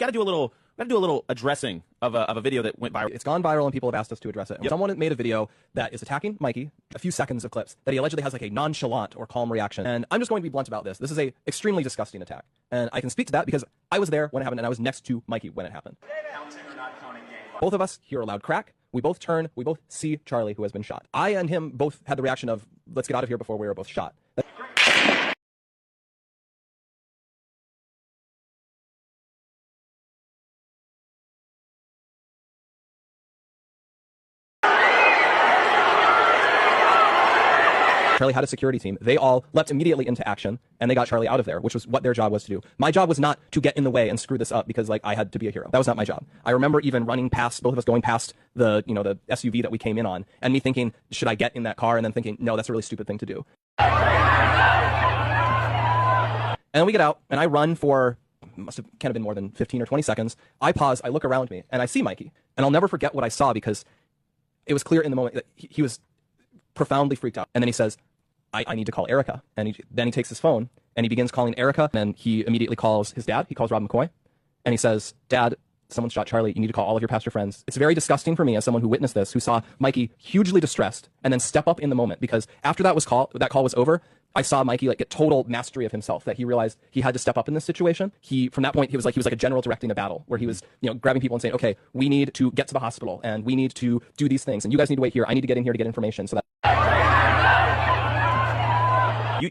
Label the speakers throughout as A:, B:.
A: got to do a little addressing of a video that went viral.
B: It's gone viral and people have asked us to address it.
A: Yep.
B: Someone made a video that is attacking Mikey, a few seconds of clips, that he allegedly has like a nonchalant or calm reaction. And I'm just going to be blunt about this. This is a extremely disgusting attack. And I can speak to that because I was there when it happened and I was next to Mikey when it happened. Both of us hear a loud crack. We both turn. We both see Charlie, who has been shot. I and him both had the reaction of, let's get out of here before we were both shot. Charlie had a security team. They all leapt immediately into action, and they got Charlie out of there, which was what their job was to do. My job was not to get in the way and screw this up because, like, I had to be a hero. That was not my job. I remember even running past, both of us going past the SUV that we came in on, and me thinking, should I get in that car? And then thinking, no, that's a really stupid thing to do. And then we get out, and I run for, can't have been more than 15 or 20 seconds. I pause, I look around me, and I see Mikey. And I'll never forget what I saw because it was clear in the moment that he was profoundly freaked out. And then he says, I need to call Erika. And then he takes his phone and he begins calling Erika. And he immediately calls his dad. He calls Rob McCoy. And he says, Dad, someone shot Charlie. You need to call all of your pastor friends. It's very disgusting for me as someone who witnessed this, who saw Mikey hugely distressed and then step up in the moment. Because after that call was over, I saw Mikey like get total mastery of himself, that he realized he had to step up in this situation. From that point, he was like a general directing a battle where he was, grabbing people and saying, okay, we need to get to the hospital and we need to do these things. And you guys need to wait here. I need to get in here to get information so that.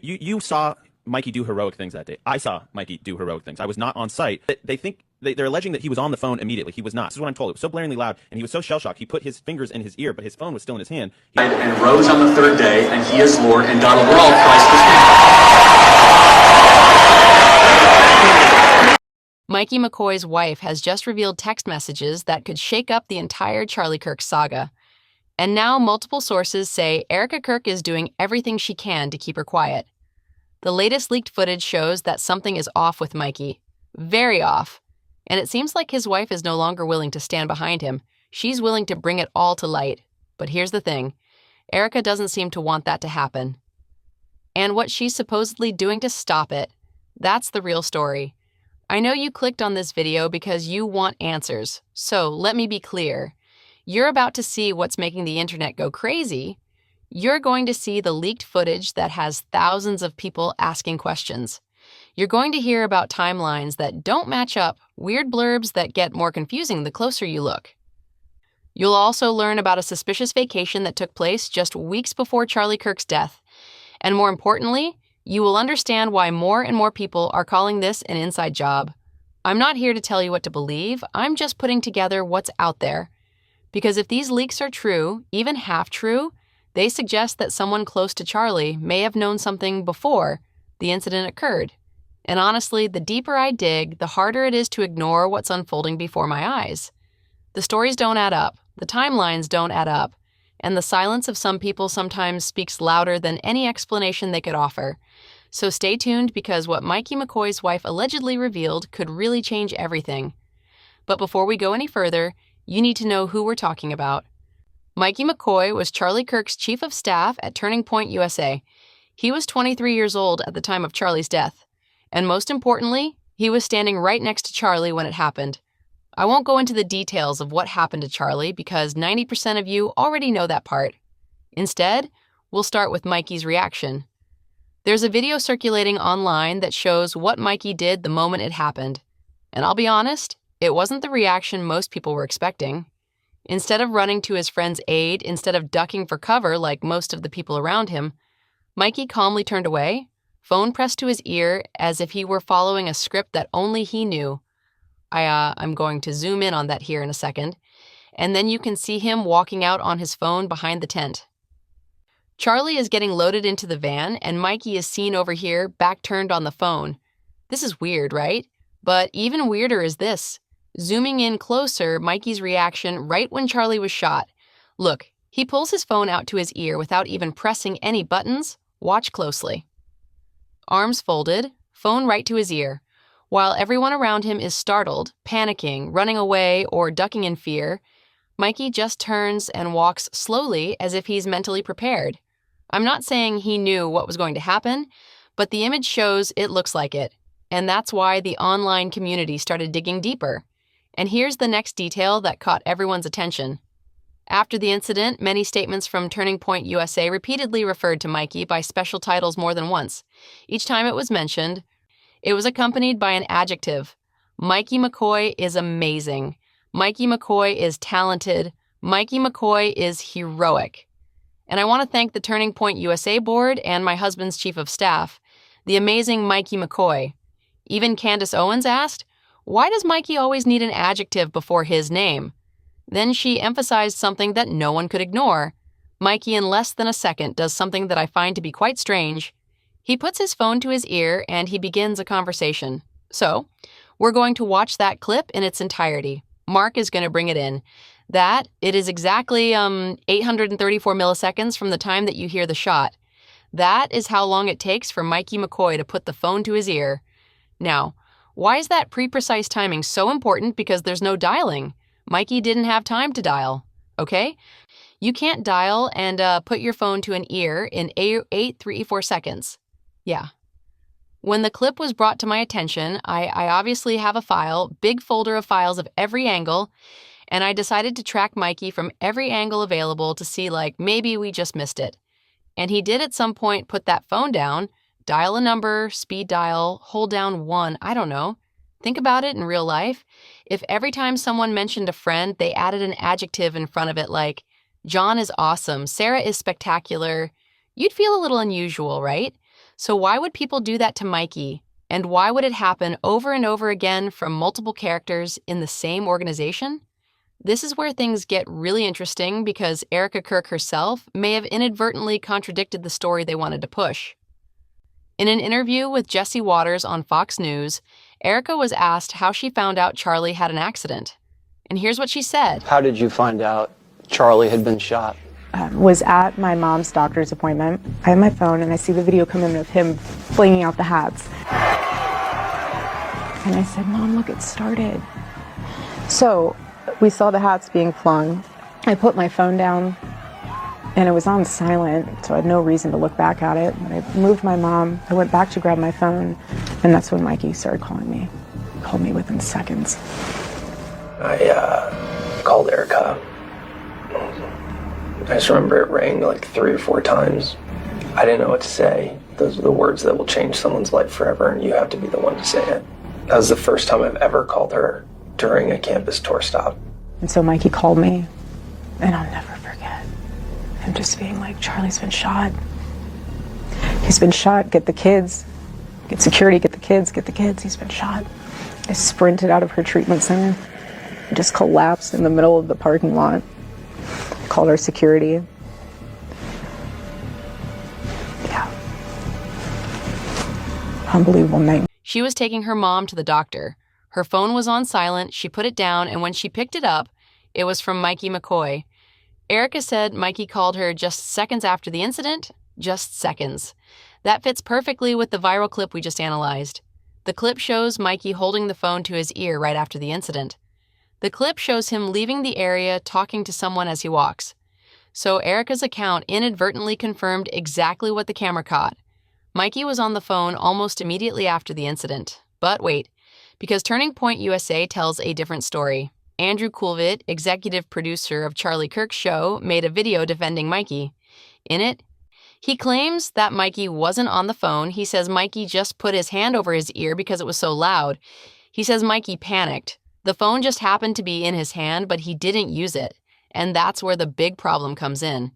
A: You saw Mikey do heroic things that day. I saw Mikey do heroic things. I was not on site. They're alleging that he was on the phone immediately. He was not. This is what I'm told. It was so blaringly loud, and he was so shell-shocked. He put his fingers in his ear, but his phone was still in his hand.
C: And rose on the third day, and he is Lord, and Donald, we're all Christ's.
D: Mikey McCoy's wife has just revealed text messages that could shake up the entire Charlie Kirk saga. And now multiple sources say Erika Kirk is doing everything she can to keep her quiet. The latest leaked footage shows that something is off with Mikey. Very off. And it seems like his wife is no longer willing to stand behind him. She's willing to bring it all to light. But here's the thing. Erika doesn't seem to want that to happen. And what she's supposedly doing to stop it, that's the real story. I know you clicked on this video because you want answers. So let me be clear. You're about to see what's making the internet go crazy. You're going to see the leaked footage that has thousands of people asking questions. You're going to hear about timelines that don't match up, weird blurbs that get more confusing the closer you look. You'll also learn about a suspicious vacation that took place just weeks before Charlie Kirk's death. And more importantly, you will understand why more and more people are calling this an inside job. I'm not here to tell you what to believe. I'm just putting together what's out there. Because if these leaks are true, even half true, they suggest that someone close to Charlie may have known something before the incident occurred. And honestly, the deeper I dig, the harder it is to ignore what's unfolding before my eyes. The stories don't add up, the timelines don't add up, and the silence of some people sometimes speaks louder than any explanation they could offer. So stay tuned because what Mikey McCoy's wife allegedly revealed could really change everything. But before we go any further, you need to know who we're talking about. Mikey McCoy was Charlie Kirk's chief of staff at Turning Point USA. He was 23 years old at the time of Charlie's death. And most importantly, he was standing right next to Charlie when it happened. I won't go into the details of what happened to Charlie because 90% of you already know that part. Instead, we'll start with Mikey's reaction. There's a video circulating online that shows what Mikey did the moment it happened. And I'll be honest, it wasn't the reaction most people were expecting. Instead of running to his friend's aid, instead of ducking for cover like most of the people around him, Mikey calmly turned away, phone pressed to his ear as if he were following a script that only he knew. I'm going to zoom in on that here in a second, and then you can see him walking out on his phone behind the tent. Charlie is getting loaded into the van, and Mikey is seen over here, back turned on the phone. This is weird, right? But even weirder is this. Zooming in closer, Mikey's reaction right when Charlie was shot. Look, he pulls his phone out to his ear without even pressing any buttons. Watch closely. Arms folded, phone right to his ear. While everyone around him is startled, panicking, running away, or ducking in fear, Mikey just turns and walks slowly as if he's mentally prepared. I'm not saying he knew what was going to happen, but the image shows it looks like it. and that's why the online community started digging deeper. And here's the next detail that caught everyone's attention. After the incident, many statements from Turning Point USA repeatedly referred to Mikey by special titles more than once. Each time it was mentioned, it was accompanied by an adjective. Mikey McCoy is amazing. Mikey McCoy is talented. Mikey McCoy is heroic. And I want to thank the Turning Point USA board and my husband's chief of staff, the amazing Mikey McCoy. Even Candace Owens asked, "Why does Mikey always need an adjective before his name?" Then she emphasized something that no one could ignore. Mikey, in less than a second, does something that I find to be quite strange. He puts his phone to his ear and he begins a conversation. So, we're going to watch that clip in its entirety. Mark is going to bring it in. It is exactly 834 milliseconds from the time that you hear the shot. That is how long it takes for Mikey McCoy to put the phone to his ear. Now, why is that pre-precise timing so important? Because there's no dialing. Mikey didn't have time to dial, okay? You can't dial and put your phone to an ear in 834 seconds. Yeah. When the clip was brought to my attention, I obviously have a file, big folder of files of every angle, and I decided to track Mikey from every angle available to see, maybe we just missed it. And he did at some point put that phone down, dial a number, speed dial, hold down 1, I don't know. Think about it in real life. If every time someone mentioned a friend, they added an adjective in front of it like, John is awesome, Sarah is spectacular, you'd feel a little unusual, right? So why would people do that to Mikey? And why would it happen over and over again from multiple characters in the same organization? This is where things get really interesting because Erika Kirk herself may have inadvertently contradicted the story they wanted to push. In an interview with Jesse Waters on Fox News, Erika was asked how she found out Charlie had an accident. And here's what she said.
E: How did you find out Charlie had been shot?
F: Was at my mom's doctor's appointment. I have my phone and I see the video come in of him flinging out the hats. And I said, Mom, look, it started. So we saw the hats being flung. I put my phone down and it was on silent, so I had no reason to look back at it. I moved my mom, I went back to grab my phone, and that's when Mikey started calling me. He called me within seconds.
E: I called Erika. I just remember it rang 3 or 4 times. I didn't know what to say. Those are the words that will change someone's life forever, and you have to be the one to say it. That was the first time I've ever called her during a campus tour stop.
F: And so Mikey called me, and I'll never forget him just being like, Charlie's been shot. He's been shot, get the kids. Get security, get the kids, he's been shot. I sprinted out of her treatment center. I just collapsed in the middle of the parking lot. Called our security. Yeah. Unbelievable night.
D: She was taking her mom to the doctor. Her phone was on silent, she put it down, and when she picked it up, it was from Mikey McCoy. Erika said Mikey called her just seconds after the incident, just seconds. That fits perfectly with the viral clip we just analyzed. The clip shows Mikey holding the phone to his ear right after the incident. The clip shows him leaving the area talking to someone as he walks. So Erika's account inadvertently confirmed exactly what the camera caught. Mikey was on the phone almost immediately after the incident. But wait, because Turning Point USA tells a different story. Andrew Coolvit, executive producer of Charlie Kirk's show, made a video defending Mikey. In it, he claims that Mikey wasn't on the phone. He says Mikey just put his hand over his ear because it was so loud. He says Mikey panicked. The phone just happened to be in his hand, but he didn't use it. And that's where the big problem comes in.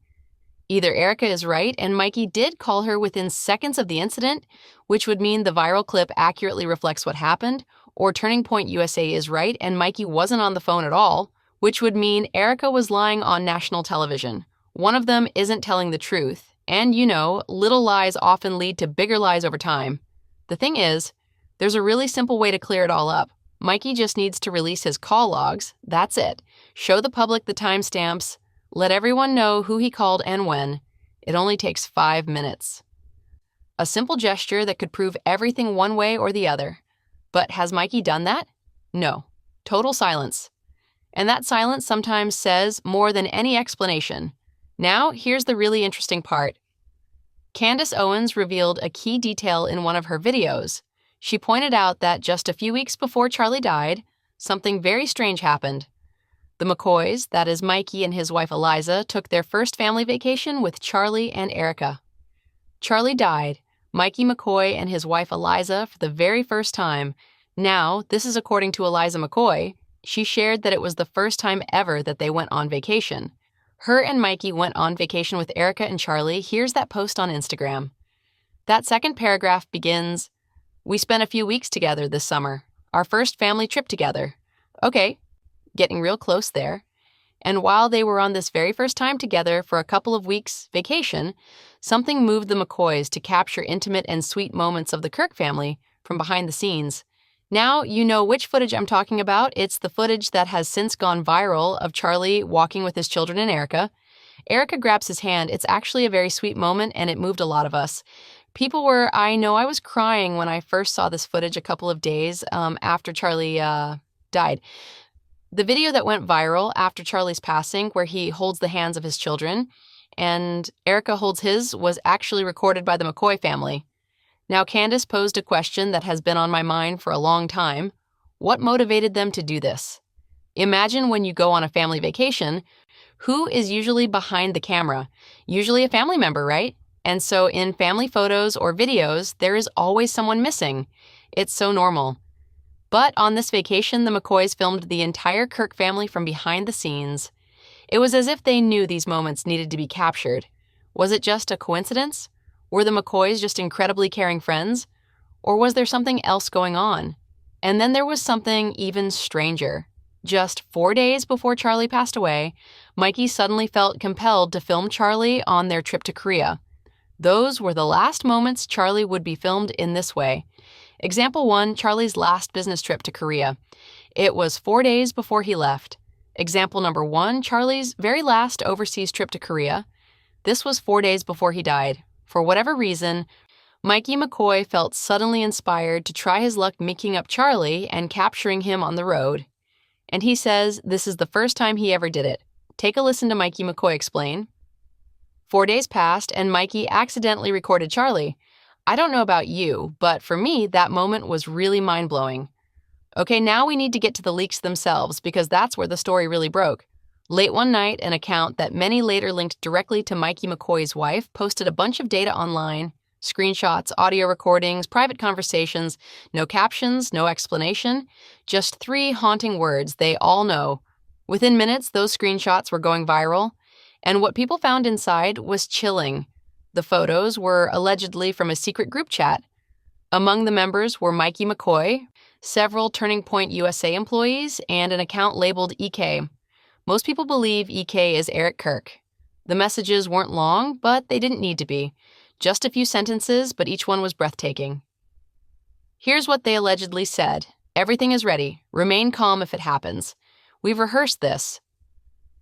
D: Either Erika is right and Mikey did call her within seconds of the incident, which would mean the viral clip accurately reflects what happened, or Turning Point USA is right and Mikey wasn't on the phone at all, which would mean Erika was lying on national television. One of them isn't telling the truth, and little lies often lead to bigger lies over time. The thing is, there's a really simple way to clear it all up. Mikey just needs to release his call logs, that's it. Show the public the timestamps, let everyone know who he called and when. It only takes 5 minutes. A simple gesture that could prove everything one way or the other. But has Mikey done that? No. Total silence. And that silence sometimes says more than any explanation. Now, here's the really interesting part. Candace Owens revealed a key detail in one of her videos. She pointed out that just a few weeks before Charlie died, something very strange happened. The McCoys, that is Mikey and his wife Eliza, took their first family vacation with Charlie and Erika. Charlie died, Mikey McCoy and his wife Eliza for the very first time. Now, this is according to Eliza McCoy. She shared that it was the first time ever that they went on vacation. Her and Mikey went on vacation with Erika and Charlie. Here's that post on Instagram. That second paragraph begins, "We spent a few weeks together this summer. Our first family trip together." Okay, getting real close there. And while they were on this very first time together for a couple of weeks vacation, something moved the McCoys to capture intimate and sweet moments of the Kirk family from behind the scenes. Now you know which footage I'm talking about. It's the footage that has since gone viral of Charlie walking with his children and Erika. Erika grabs his hand. It's actually a very sweet moment, and it moved a lot of us. I was crying when I first saw this footage a couple of days after Charlie died. The video that went viral after Charlie's passing, where he holds the hands of his children, and Erika holds his, was actually recorded by the McCoy family. Now, Candace posed a question that has been on my mind for a long time. What motivated them to do this? Imagine when you go on a family vacation, who is usually behind the camera? Usually a family member, right? And so in family photos or videos, there is always someone missing. It's so normal. But on this vacation, the McCoys filmed the entire Kirk family from behind the scenes. It was as if they knew these moments needed to be captured. Was it just a coincidence? Were the McCoys just incredibly caring friends? Or was there something else going on? And then there was something even stranger. Just 4 days before Charlie passed away, Mikey suddenly felt compelled to film Charlie on their trip to Korea. Those were the last moments Charlie would be filmed in this way. Example 1, Charlie's last business trip to Korea. It was 4 days before he left. Example number 1, Charlie's very last overseas trip to Korea. This was 4 days before he died. For whatever reason, Mikey McCoy felt suddenly inspired to try his luck making up Charlie and capturing him on the road. And he says this is the first time he ever did it. Take a listen to Mikey McCoy explain. 4 days passed, and Mikey accidentally recorded Charlie. I don't know about you, but for me, that moment was really mind-blowing. Okay, now we need to get to the leaks themselves, because that's where the story really broke. Late one night, an account that many later linked directly to Mikey McCoy's wife posted a bunch of data online, screenshots, audio recordings, private conversations, no captions, no explanation, just 3 haunting words they all know. Within minutes, those screenshots were going viral, and what people found inside was chilling. The photos were allegedly from a secret group chat. Among the members were Mikey McCoy, several Turning Point USA employees, and an account labeled EK. Most people believe EK is Erika Kirk. The messages weren't long, but they didn't need to be. Just a few sentences, but each one was breathtaking. Here's what they allegedly said. Everything is ready. Remain calm if it happens. We've rehearsed this.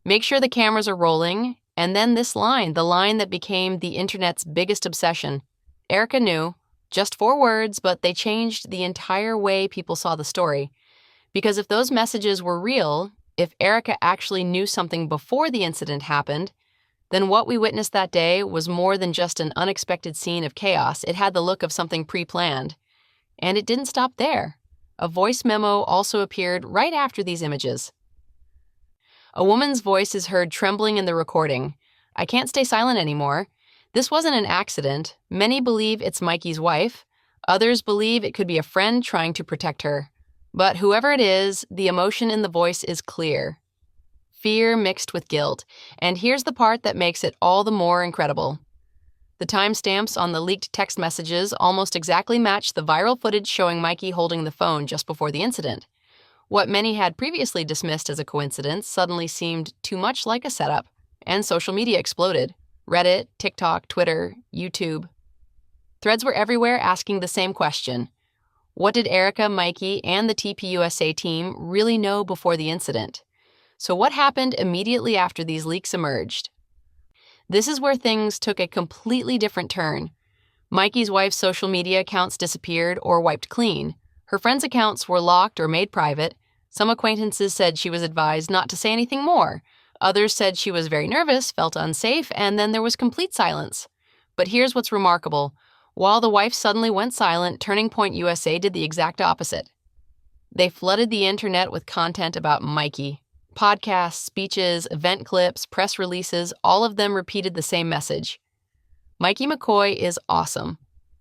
D: Make sure the cameras are rolling. And then this line, the line that became the internet's biggest obsession. Erika knew. Just 4 words, but they changed the entire way people saw the story. Because if those messages were real, if Erika actually knew something before the incident happened, then what we witnessed that day was more than just an unexpected scene of chaos. It had the look of something pre-planned. And it didn't stop there. A voice memo also appeared right after these images. A woman's voice is heard trembling in the recording. I can't stay silent anymore. This wasn't an accident. Many believe it's Mikey's wife. Others believe it could be a friend trying to protect her. But whoever it is, the emotion in the voice is clear. Fear mixed with guilt. And here's the part that makes it all the more incredible. The timestamps on the leaked text messages almost exactly match the viral footage showing Mikey holding the phone just before the incident. What many had previously dismissed as a coincidence suddenly seemed too much like a setup, and social media exploded. Reddit, TikTok, Twitter, YouTube. Threads were everywhere asking the same question. What did Erika, Mikey, and the TPUSA team really know before the incident? So what happened immediately after these leaks emerged? This is where things took a completely different turn. Mikey's wife's social media accounts disappeared or wiped clean. Her friends' accounts were locked or made private. Some acquaintances said she was advised not to say anything more. Others said she was very nervous, felt unsafe, and then there was complete silence. But here's what's remarkable. While the wife suddenly went silent, Turning Point USA did the exact opposite. They flooded the internet with content about Mikey. Podcasts, speeches, event clips, press releases, all of them repeated the same message. Mikey McCoy is awesome.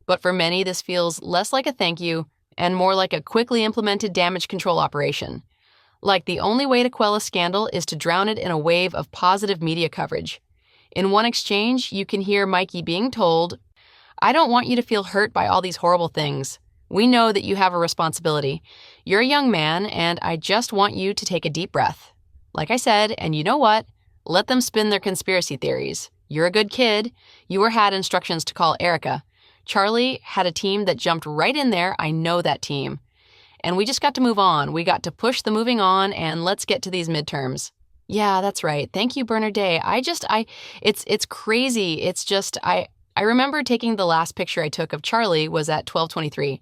D: But for many, this feels less like a thank you and more like a quickly implemented damage control operation. Like the only way to quell a scandal is to drown it in a wave of positive media coverage. In one exchange, you can hear Mikey being told, "I don't want you to feel hurt by all these horrible things. We know that you have a responsibility. You're a young man, and I just want you to take a deep breath. Like I said, and you know what? Let them spin their conspiracy theories. You're a good kid. You had instructions to call Erika. Charlie had a team that jumped right in there. I know that team. And we just got to move on. We got to push the moving on, and let's get to these midterms." Yeah, that's right. Thank you, Bernadette. It's crazy. It's just, I remember taking the last picture I took of Charlie was at 12:23.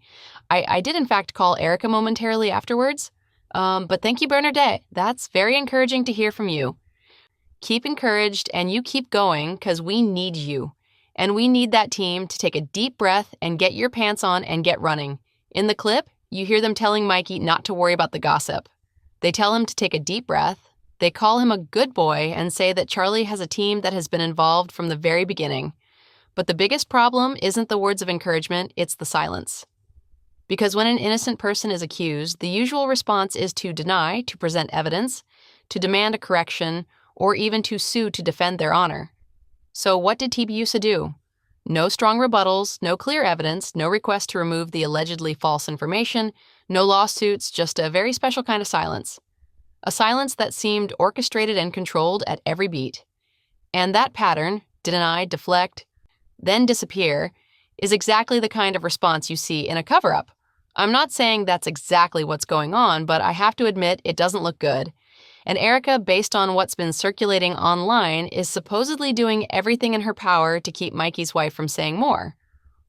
D: I did in fact call Erika momentarily afterwards. But thank you, Bernadette. That's very encouraging to hear from you. Keep encouraged and you keep going because we need you. And we need that team to take a deep breath and get your pants on and get running. In the clip, you hear them telling Mikey not to worry about the gossip. They tell him to take a deep breath. They call him a good boy and say that Charlie has a team that has been involved from the very beginning. But the biggest problem isn't the words of encouragement, it's the silence. Because when an innocent person is accused, the usual response is to deny, to present evidence, to demand a correction, or even to sue to defend their honor. So what did TBUSA do? No strong rebuttals, no clear evidence, no request to remove the allegedly false information, no lawsuits, just a very special kind of silence. A silence that seemed orchestrated and controlled at every beat. And that pattern, deny, deflect, then disappear, is exactly the kind of response you see in a cover-up. I'm not saying that's exactly what's going on, but I have to admit it doesn't look good. And Erika, based on what's been circulating online, is supposedly doing everything in her power to keep Mikey's wife from saying more.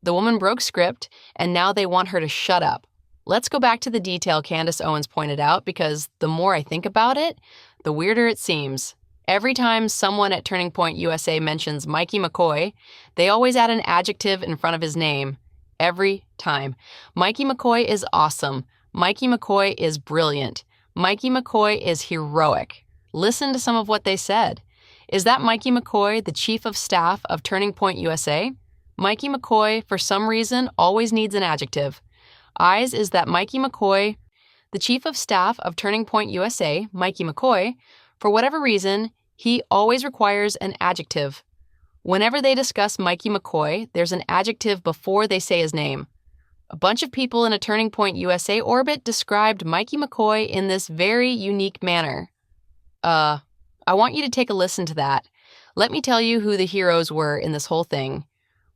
D: The woman broke script, and now they want her to shut up. Let's go back to the detail Candace Owens pointed out, because the more I think about it, the weirder it seems. Every time someone at Turning Point USA mentions Mikey McCoy, they always add an adjective in front of his name. Every time. Mikey McCoy is awesome. Mikey McCoy is brilliant. Mikey McCoy is heroic. Listen to some of what they said. Is that Mikey McCoy, the chief of staff of Turning Point USA? Mikey McCoy, for some reason, always needs an adjective. Eyes is that Mikey McCoy, the chief of staff of Turning Point USA, Mikey McCoy, for whatever reason, he always requires an adjective. Whenever they discuss Mikey McCoy, there's an adjective before they say his name. A bunch of people in a Turning Point USA orbit described Mikey McCoy in this very unique manner. I want you to take a listen to that. Let me tell you who the heroes were in this whole thing.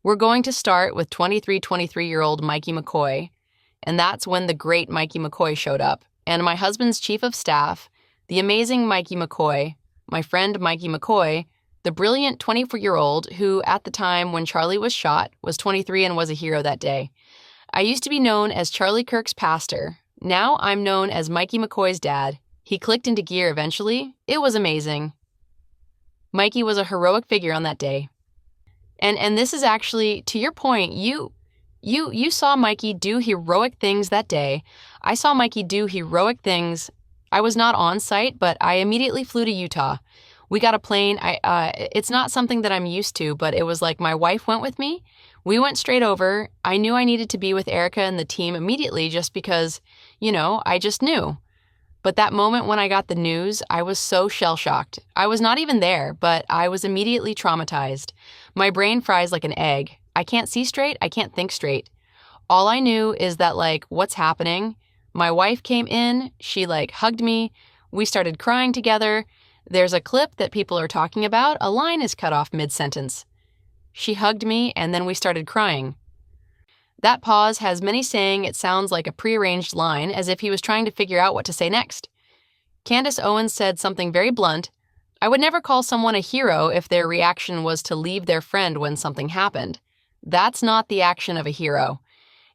D: We're going to start with 23-year-old Mikey McCoy, and that's when the great Mikey McCoy showed up. And my husband's chief of staff, the amazing Mikey McCoy, my friend Mikey McCoy, the brilliant 24-year-old who, at the time when Charlie was shot, was 23 and was a hero that day. I used to be known as Charlie Kirk's pastor. Now I'm known as Mikey McCoy's dad. He clicked into gear eventually. It was amazing. Mikey was a heroic figure on that day. And this is actually, to your point, you saw Mikey do heroic things that day. I saw Mikey do heroic things. I was not on site, but I immediately flew to Utah. We got a plane. It's not something that I'm used to, but it was like my wife went with me. We went straight over. I knew I needed to be with Erika and the team immediately just because, I just knew. But that moment when I got the news, I was so shell-shocked. I was not even there, but I was immediately traumatized. My brain fries like an egg. I can't see straight. I can't think straight. All I knew is that, what's happening? My wife came in. She, hugged me. We started crying together. There's a clip that people are talking about. A line is cut off mid-sentence. She hugged me, and then we started crying. That pause has many saying it sounds like a prearranged line, as if he was trying to figure out what to say next. Candace Owens said something very blunt. I would never call someone a hero if their reaction was to leave their friend when something happened. That's not the action of a hero.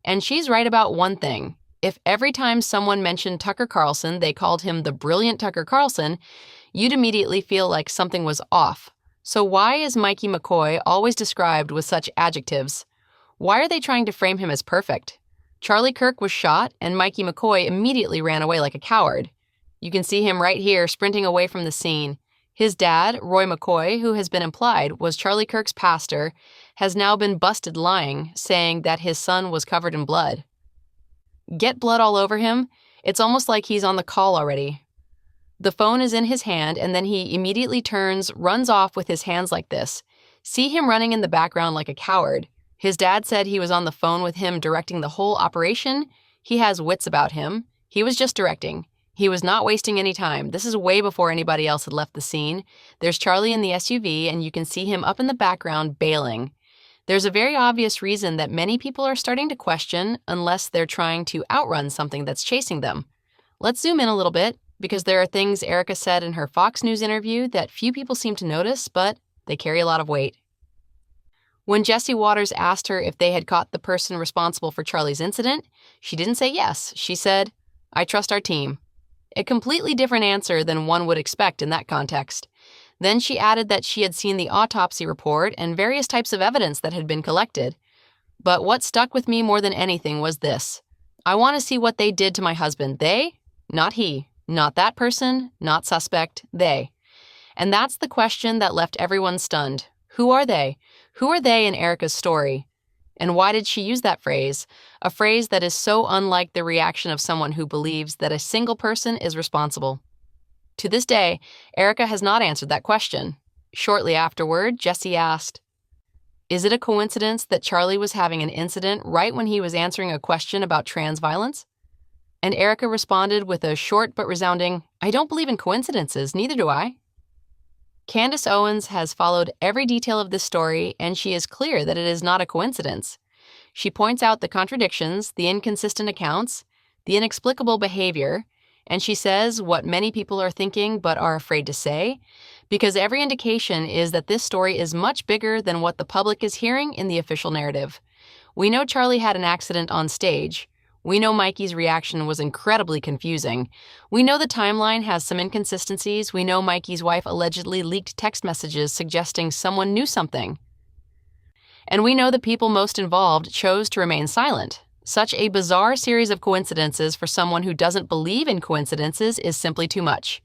D: And she's right about one thing. If every time someone mentioned Tucker Carlson, they called him the brilliant Tucker Carlson, you'd immediately feel like something was off. So why is Mikey McCoy always described with such adjectives? Why are they trying to frame him as perfect? Charlie Kirk was shot, and Mikey McCoy immediately ran away like a coward. You can see him right here sprinting away from the scene. His dad, Roy McCoy, who has been implied was Charlie Kirk's pastor, has now been busted lying, saying that his son was covered in blood. Get blood all over him? It's almost like he's on the call already. The phone is in his hand, and then he immediately runs off with his hands like this. See him running in the background like a coward. His dad said he was on the phone with him directing the whole operation. He has wits about him. He was just directing. He was not wasting any time. This is way before anybody else had left the scene. There's Charlie in the SUV, and you can see him up in the background bailing. There's a very obvious reason that many people are starting to question, unless they're trying to outrun something that's chasing them. Let's zoom in a little bit, because there are things Erika said in her Fox News interview that few people seem to notice, but they carry a lot of weight. When Jesse Waters asked her if they had caught the person responsible for Charlie's incident, she didn't say yes. She said, "I trust our team." A completely different answer than one would expect in that context. Then she added that she had seen the autopsy report and various types of evidence that had been collected. But what stuck with me more than anything was this. I want to see what they did to my husband. They? Not he. Not that person. Not suspect. They. And that's the question that left everyone stunned. Who are they? Who are they in Erika's story? And why did she use that phrase? A phrase that is so unlike the reaction of someone who believes that a single person is responsible. To this day, Erika has not answered that question. Shortly afterward, Jesse asked, "Is it a coincidence that Charlie was having an incident right when he was answering a question about trans violence?" And Erika responded with a short but resounding, "I don't believe in coincidences, neither do I." Candace Owens has followed every detail of this story, and she is clear that it is not a coincidence. She points out the contradictions, the inconsistent accounts, the inexplicable behavior, and she says what many people are thinking but are afraid to say, because every indication is that this story is much bigger than what the public is hearing in the official narrative. We know Charlie had an accident on stage. We know Mikey's reaction was incredibly confusing. We know the timeline has some inconsistencies. We know Mikey's wife allegedly leaked text messages suggesting someone knew something. And we know the people most involved chose to remain silent. Such a bizarre series of coincidences for someone who doesn't believe in coincidences is simply too much.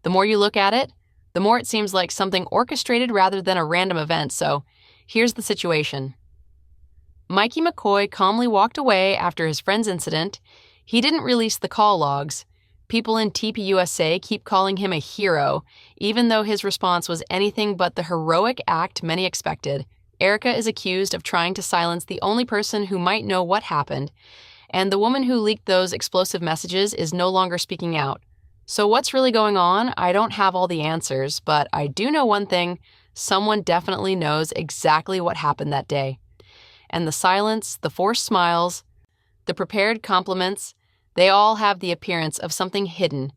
D: The more you look at it, the more it seems like something orchestrated rather than a random event. So here's the situation. Mikey McCoy calmly walked away after his friend's incident. He didn't release the call logs. People in TPUSA keep calling him a hero, even though his response was anything but the heroic act many expected. Erika is accused of trying to silence the only person who might know what happened, and the woman who leaked those explosive messages is no longer speaking out. So what's really going on? I don't have all the answers, but I do know one thing. Someone definitely knows exactly what happened that day. And the silence, the forced smiles, the prepared compliments, they all have the appearance of something hidden.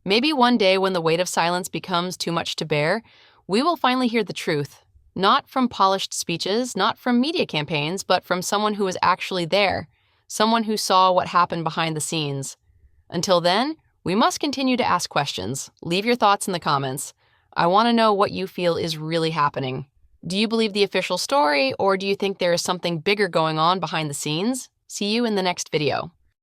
D: Maybe one day when the weight of silence becomes too much to bear, we will finally hear the truth. Not from polished speeches, not from media campaigns, but from someone who was actually there, someone who saw what happened behind the scenes. Until then, we must continue to ask questions. Leave your thoughts in the comments. I want to know what you feel is really happening. Do you believe the official story, or do you think there is something bigger going on behind the scenes? See you in the next video.